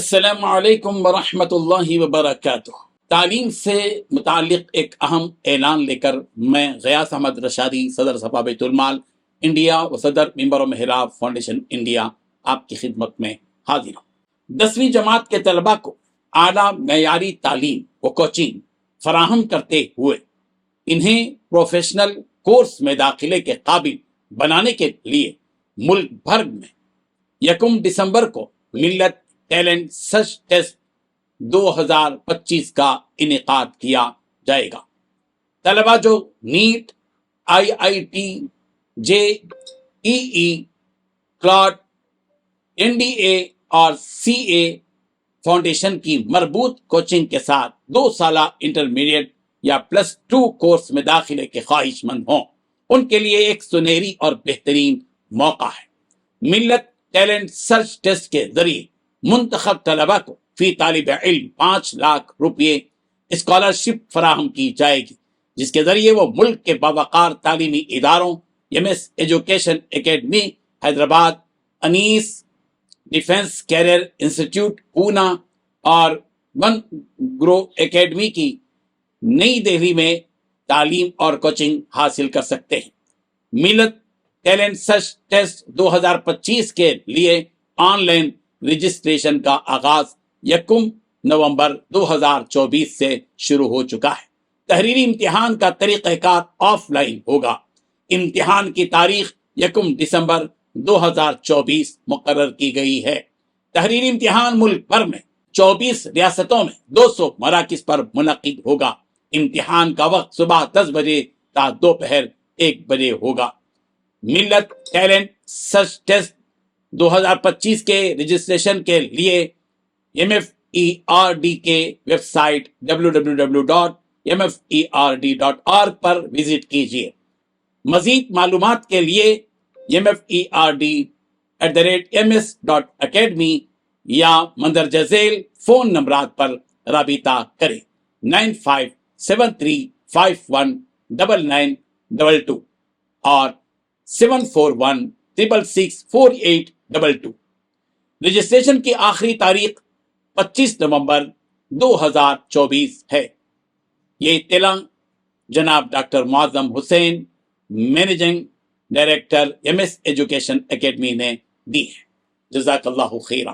السلام علیکم ورحمۃ اللہ وبرکاتہ۔ تعلیم سے متعلق ایک اہم اعلان لے کر میں غیاث احمد رشادی، صدر صفا بیت المال انڈیا و صدر ممبر و محراب فاؤنڈیشن انڈیا، آپ کی خدمت میں حاضر ہوں۔ 10ویں جماعت کے طلباء کو اعلیٰ معیاری تعلیم و کوچنگ فراہم کرتے ہوئے انہیں پروفیشنل کورس میں داخلے کے قابل بنانے کے لیے ملک بھر میں 1 دسمبر کو ملت ٹیلنٹ سرچ ٹیسٹ 2025 کا انعقاد کیا جائے گا۔ طلبہ جو NEET, IIT، JEE، CLAT, NDA اور CA فاؤنڈیشن کی مربوط کوچنگ کے ساتھ 2 سالہ انٹرمیڈیٹ یا +2 کورس میں داخلے کے خواہش مند ہوں، ان کے لیے ایک سنہری اور بہترین موقع ہے۔ ملت ٹیلنٹ سرچ ٹیسٹ کے ذریعے منتخب طلباء کو فی طالب علم 5 لاکھ روپے اسکالرشپ فراہم کی جائے گی، جس کے ذریعے وہ ملک کے باوقار تعلیمی اداروں MS ایجوکیشن اکیڈمی حیدرآباد، انیس ڈیفنس کیریئر انسٹیٹیوٹ پونا اور ون گرو اکیڈمی کی نئی دہلی میں تعلیم اور کوچنگ حاصل کر سکتے ہیں۔ ملت ٹیلنٹ سرچ ٹیسٹ 2025 کے لیے آن لائن رجسٹریشن کا آغاز 1 نومبر 2024 سے شروع ہو چکا ہے۔ تحریری امتحان کا طریقہ کار آف لائن ہوگا۔ امتحان کی تاریخ 1 دسمبر 2024 مقرر کی گئی ہے۔ تحریری امتحان ملک بھر میں 24 ریاستوں میں 200 مراکز پر منعقد ہوگا۔ امتحان کا وقت صبح 10 بجے تا دوپہر 1 بجے ہوگا۔ ملت ٹیلنٹ سرچ ٹیسٹ 2025 کے رجسٹریشن کے لیے MFERD کے ویب سائٹ www.mferd.org پر وزٹ کیجیے۔ مزید معلومات کے لیے mferd@ms.academy یا مندرجہ ذیل فون نمبرات پر رابطہ کریں 9573519922 اور 7416664822۔ رجسٹریشن کی آخری تاریخ 25 نومبر 2024 ہے۔ یہ اطلاع جناب doctor Moazzam Hussain, managing director MS education academy نے دی ہے۔ جزاک اللہ خیرہ۔